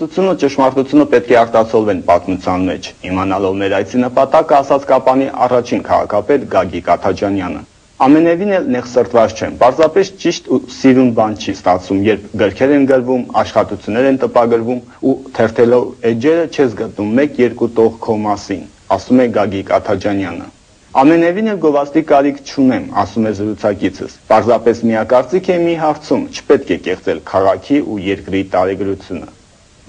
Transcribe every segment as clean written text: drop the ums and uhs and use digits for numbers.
Իրադարձությունը ճշմարտությունը պետք է արտացոլվեն պատմության մեջ, իմանալով մեր այցի նպատակը ասաց Կապանի առաջին քաղաքապետ Գագիկ Աթաջանյանը։ Ամենևին էլ նեղսրտված չեմ, պարզապես ճիշտ ու սիրուն բան չի ստացվում, երբ գրքեր են գրվում, աշխատություններ են տպագրվում ու թերթելով էջերը չես գտնում 1-2 տող քո մասին, ասում է Գագիկ Աթաջանյանը։ Ամենևին էլ գովազդի կարիք չունեմ, ասում է զրուցակիցս, պարզապես միակարծիք է մի հարցում, չպետք է կեղծել քաղաքի ու երկրի տարեգրությունը։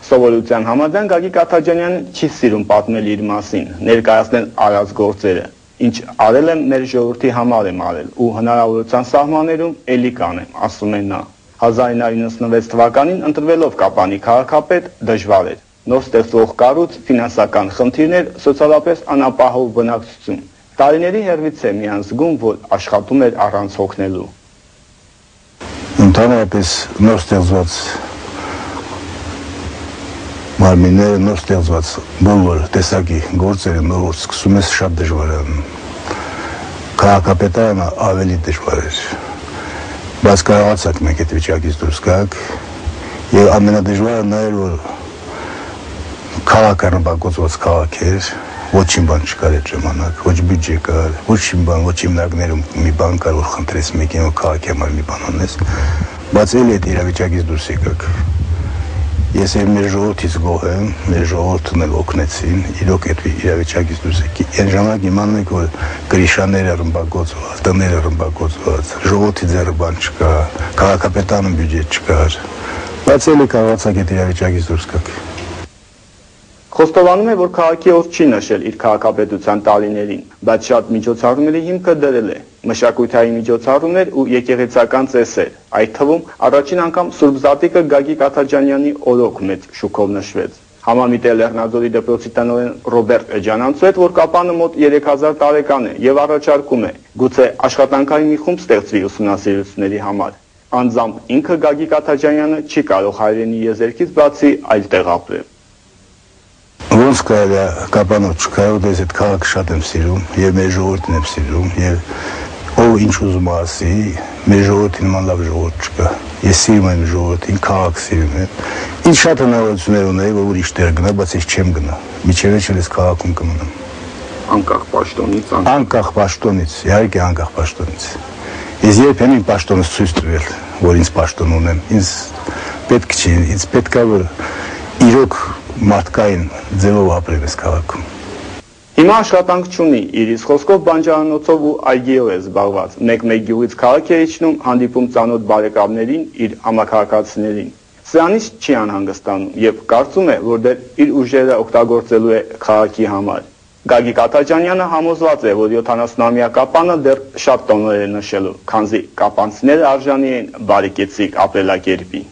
Սովորության համաձայն Գագիկ Աթաջանյանը չի սիրում պատմել իր մասին, ներկայացնել արած գործերը, ինչ արել եմ մեր ժողովրդի համար եմ արել ու հնարավորության սահմաններում էլի կանեմ, ասում է նա։ 1996 թվականին ընտրվելով Կապանի քաղաքապետ դժվար էր։ Նոր ստեղծվող կառույց, ֆինանսական խնդիրներ, սոցիալապես անապահով բնակչություն։ Տարիների հեռվից է միան զգում, որ աշխատում էր առանց հոգնելու։ Ընդհանրապես նոր ստեղծված մարմինները, նոր ստեղծված բոլոր տեսակի գործերը նոր սկսում ես շատ դժվար է։ Քաղաքապետարանը ավելի դժվար էր։ Բայց կարողացաք մենք այդ վիճակից դուրս գանք եւ ամենադժվարը նա էր, որ քաղաքը ռմբակոծված քաղաք էր, ոչինչ բան չկար այդ ժամանակ, ոչ բյուջե կար, ոչինչ բան, ոչ հիմնարկներում մի բան կար, որ խնդրես մեկին, որ քաղաքի համար մի բան անես, բայց էլի այդ իրավիճակից դուրս եկաք։ Ես էլ մեր ժողովրդից գոհ եմ, մեր ժողովուրդն էլ օգնեցին, իրոք այդ իրավիճակից դուրս եկի։ Այն ժամանակ իմանում եք, որ գրիշաները ռմբակոծված, տները ռմբակոծված, ժողովրդի ձեռը բան չկա, քաղաքապետարանը բյուջե չկար, բայց էլի կարողացաք այդ իրավիճակից դուրս գաք։ Խոստովանում է, որ քաղաքի օր չի նշել իր քաղաքապետության տարիներին, բայց շատ միջոցառումների հիմքը դրել է, մշակութային միջոցառումներ ու եկեղեցական ծեսեր, այդ թվում առաջին անգամ Սուրբ Զատիկը Գագիկ Աթաջանյանի օրոք մեծ շուքով նշվեց։ Համամիտ է Լեռնաձորի դպրոցի տնօրեն Ռոբերտ Էջանանցու հետ, որ Կապանը մոտ 3000 տարեկան է եւ առաջարկում է, գուցե աշխատանքային մի խումբ ստեղծվի ուսումնասիրությունների համար։ Անձամբ ինքը Գագիկ Աթաջանյանը չի կարող հայրենի եզերքից բացի այլտեղ ապրել։ Ոնց կարելի է Կապանով չկարող ես այդ քաղաքը շատ եմ սիրում եւ մեր ժողովրդին եմ սիրում եւ ով ինչ ուզում ասի, մեր ժողովրդին նման լավ ժողովուրդ չկա։ Ես սիրում եմ ժողովրդին, քաղաք սիրում եմ։ Ինչ շատ հնարավորություններ ունեի, որ ուրիշ տեղ գնա, բայց ես չեմ գնա։ Միջև էլ ես քաղաքում կմնամ։ Անկախ պաշտոնից, անկախ պաշտոնից, իհարկե անկախ պաշտոնից։ Ես երբեմն իմ պաշտոնս ցույց տվել, որ ինձ պաշտոն ունեմ։ Ինձ պետք չի, ինձ պետք է որ իրոք մարդկային ձևով ապրել ես քաղաքում։ Հիմա աշխատանք չունի, իր իսկ խոսքով բանջարանոցով ու այգիով է զբաղված, մեկ-մեկ գյուղից քաղաք է իջնում, հանդիպում ծանոթ բարեկամներին, իր համակարգացիներին։ Սրանից չի անհանգստանում եւ կարծում է, որ դեռ իր ուժերը օգտագործելու է քաղաքի համար։ Գագիկ Աթաջանյանը համոզված է, որ 70-ամյա Կապանը դեռ շատ տոներ է նշելու, քանզի կապանցիները արժանի են բարեկեցիկ ապրելակերպի։